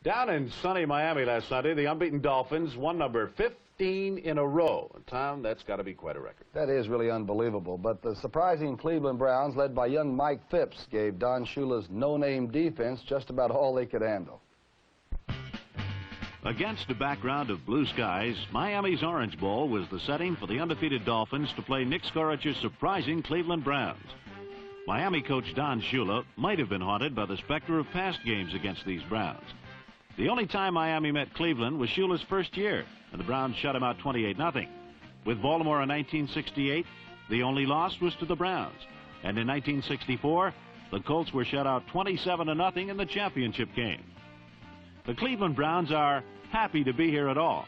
Down in sunny Miami last Sunday, the unbeaten Dolphins won number 15 in a row. Tom, that's got to be quite a record. That is really unbelievable. But the surprising Cleveland Browns, led by young Mike Phipps, gave Don Shula's no-name defense just about all they could handle. Against a background of blue skies, Miami's Orange Bowl was the setting for the undefeated Dolphins to play Nick Skoric's surprising Cleveland Browns. Miami coach Don Shula might have been haunted by the specter of past games against these Browns. The only time Miami met Cleveland was Shula's first year, and the Browns shut him out 28-0. With Baltimore in 1968, the only loss was to the Browns. And in 1964, the Colts were shut out 27-0 in the championship game. The Cleveland Browns are happy to be here at all.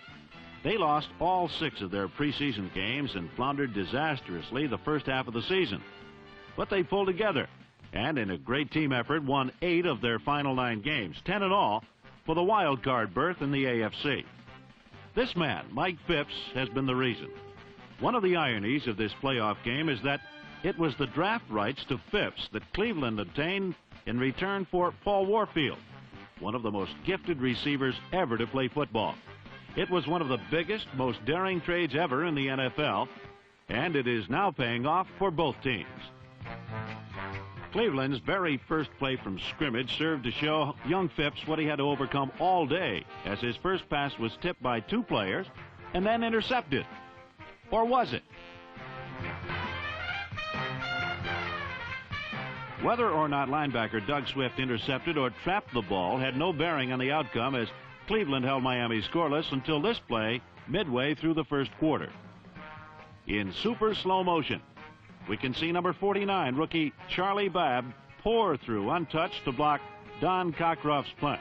They lost all 6 of their preseason games and floundered disastrously the first half of the season. But they pulled together, and in a great team effort, won 8 of their final 9 games, 10 in all, for the wild card berth in the AFC. This man, Mike Phipps, has been the reason. One of the ironies of this playoff game is that it was the draft rights to Phipps that Cleveland obtained in return for Paul Warfield, one of the most gifted receivers ever to play football. It was one of the biggest, most daring trades ever in the NFL, and it is now paying off for both teams. Cleveland's very first play from scrimmage served to show young Phipps what he had to overcome all day, as his first pass was tipped by 2 players and then intercepted. Or was it? Whether or not linebacker Doug Swift intercepted or trapped the ball had no bearing on the outcome, as Cleveland held Miami scoreless until this play midway through the first quarter. In super slow motion, we can see number 49, rookie Charlie Babb, pour through untouched to block Don Cockcroft's punt.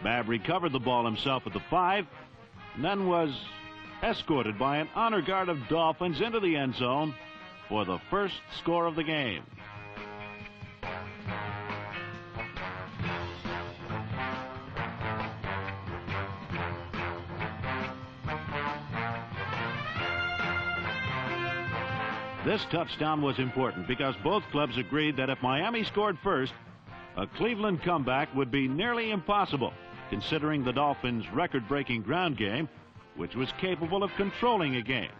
Babb recovered the ball himself at the 5, and then was escorted by an honor guard of Dolphins into the end zone for the first score of the game. This touchdown was important because both clubs agreed that if Miami scored first, a Cleveland comeback would be nearly impossible, considering the Dolphins' record-breaking ground game, which was capable of controlling a game.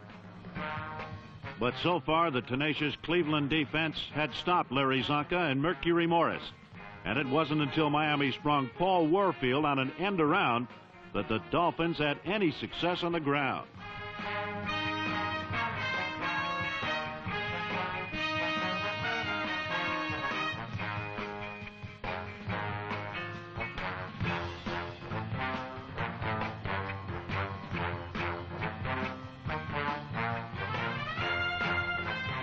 But so far, the tenacious Cleveland defense had stopped Larry Zonka and Mercury Morris, and it wasn't until Miami sprung Paul Warfield on an end around that the Dolphins had any success on the ground.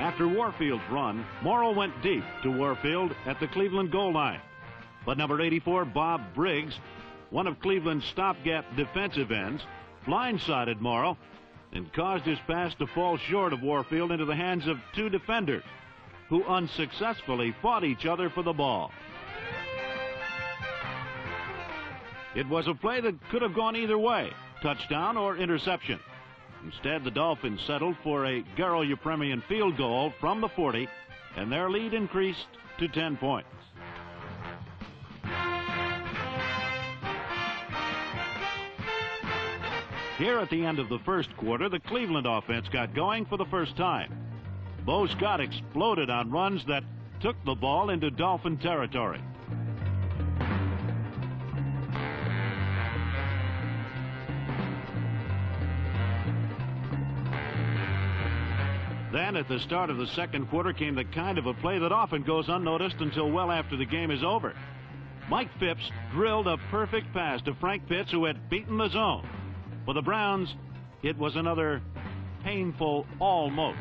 After Warfield's run, Morrow went deep to Warfield at the Cleveland goal line. But number 84, Bob Briggs, one of Cleveland's stopgap defensive ends, blindsided Morrow and caused his pass to fall short of Warfield into the hands of 2 defenders, who unsuccessfully fought each other for the ball. It was a play that could have gone either way, touchdown or interception. Instead, the Dolphins settled for a Garo Yepremian field goal from the 40, and their lead increased to 10 points. Here at the end of the first quarter, the Cleveland offense got going for the first time. Bo Scott exploded on runs that took the ball into Dolphin territory. Then at the start of the second quarter came the kind of a play that often goes unnoticed until well after the game is over. Mike Phipps drilled a perfect pass to Frank Pitts, who had beaten the zone. For the Browns, it was another painful almost.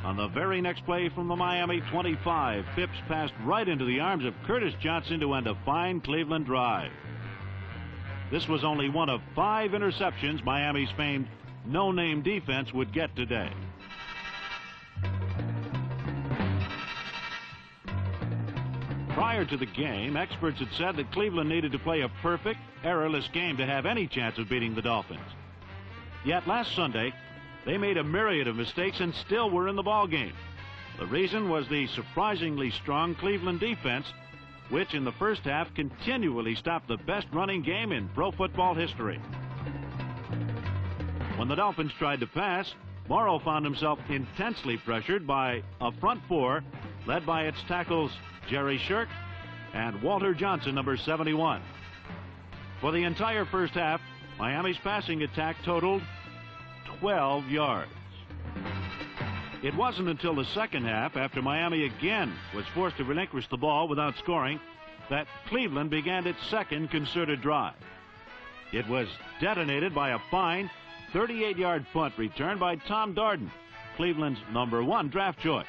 On the very next play from the Miami 25, Phipps passed right into the arms of Curtis Johnson to end a fine Cleveland drive. This was only one of 5 interceptions Miami's famed no-name defense would get today. Prior to the game, experts had said that Cleveland needed to play a perfect, errorless game to have any chance of beating the Dolphins. Yet last Sunday, they made a myriad of mistakes and still were in the ballgame. The reason was the surprisingly strong Cleveland defense, which in the first half continually stopped the best running game in pro football history. When the Dolphins tried to pass, Morrow found himself intensely pressured by a front four led by its tackles Jerry Shirk and Walter Johnson, number 71. For the entire first half, Miami's passing attack totaled 12 yards. It wasn't until the second half, after Miami again was forced to relinquish the ball without scoring, that Cleveland began its second concerted drive. It was detonated by a fine 38-yard punt returned by Tom Darden, Cleveland's number 1 draft choice.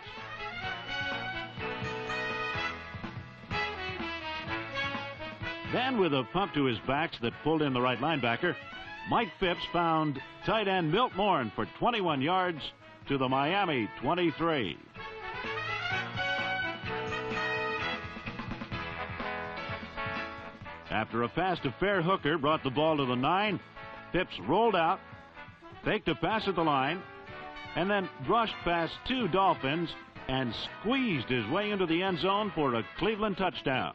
Then, with a pump to his backs that pulled in the right linebacker, Mike Phipps found tight end Milt Morin for 21 yards to the Miami 23. After a pass to Fair Hooker brought the ball to the 9, Phipps rolled out, faked a pass at the line, and then brushed past 2 Dolphins and squeezed his way into the end zone for a Cleveland touchdown.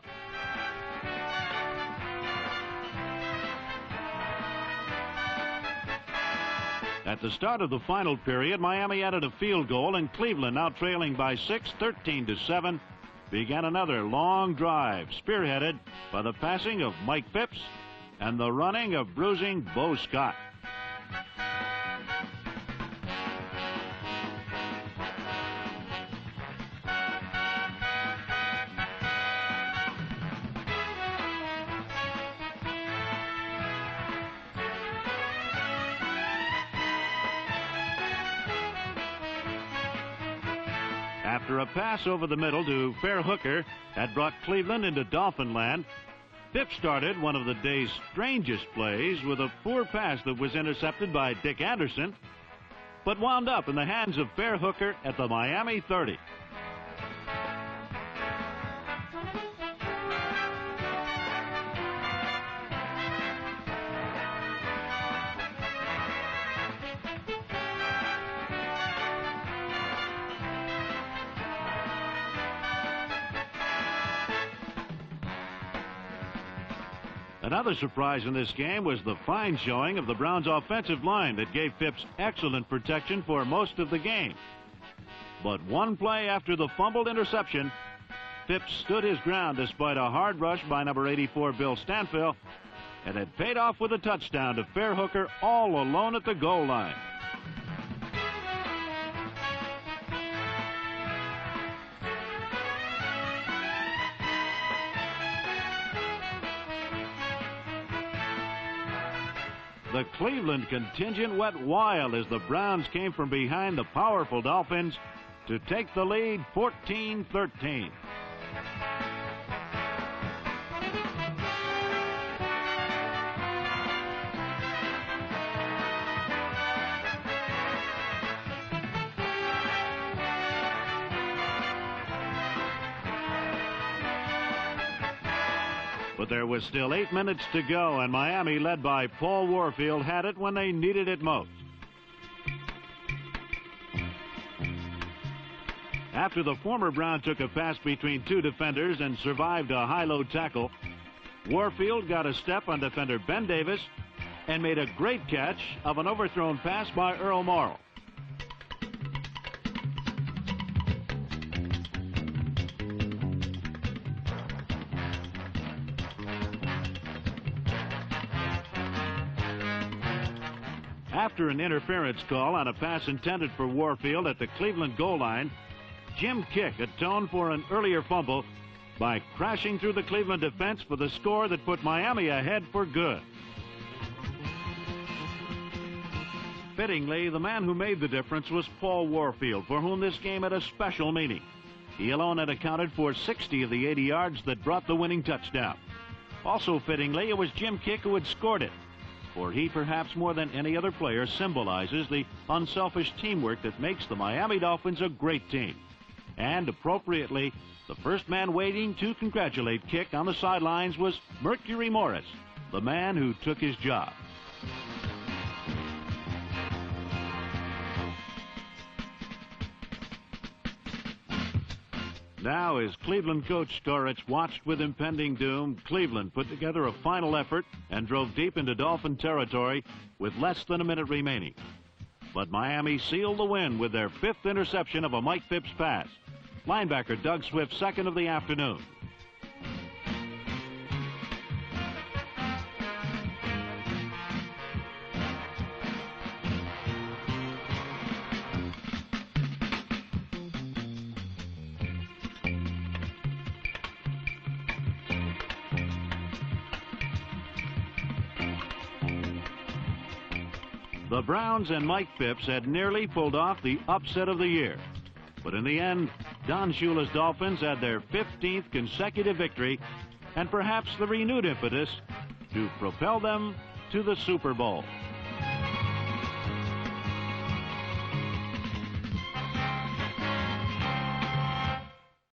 At the start of the final period, Miami added a field goal, and Cleveland, now trailing by 6, 13-7, began another long drive, spearheaded by the passing of Mike Phipps and the running of bruising Bo Scott. After a pass over the middle to Fair Hooker had brought Cleveland into Dolphin land, Phipps started one of the day's strangest plays with a poor pass that was intercepted by Dick Anderson, but wound up in the hands of Fair Hooker at the Miami 30. Another surprise in this game was the fine showing of the Browns' offensive line that gave Phipps excellent protection for most of the game. But one play after the fumbled interception, Phipps stood his ground despite a hard rush by number 84 Bill Stanfill, and it paid off with a touchdown to Fair Hooker all alone at the goal line. The Cleveland contingent went wild as the Browns came from behind the powerful Dolphins to take the lead 14-13. But there was still 8 minutes to go, and Miami, led by Paul Warfield, had it when they needed it most. After the former Brown took a pass between 2 defenders and survived a high-low tackle, Warfield got a step on defender Ben Davis and made a great catch of an overthrown pass by Earl Morrow. After an interference call on a pass intended for Warfield at the Cleveland goal line, Jim Kick atoned for an earlier fumble by crashing through the Cleveland defense for the score that put Miami ahead for good. Fittingly, the man who made the difference was Paul Warfield, for whom this game had a special meaning. He alone had accounted for 60 of the 80 yards that brought the winning touchdown. Also fittingly, it was Jim Kick who had scored it, for he, perhaps more than any other player, symbolizes the unselfish teamwork that makes the Miami Dolphins a great team. And appropriately, the first man waiting to congratulate Kick on the sidelines was Mercury Morris, the man who took his job. Now, as Cleveland coach Skorich watched with impending doom, Cleveland put together a final effort and drove deep into Dolphin territory with less than a minute remaining. But Miami sealed the win with their 5th interception of a Mike Phipps pass. Linebacker Doug Swift, 2nd of the afternoon. The Browns and Mike Phipps had nearly pulled off the upset of the year. But in the end, Don Shula's Dolphins had their 15th consecutive victory and perhaps the renewed impetus to propel them to the Super Bowl.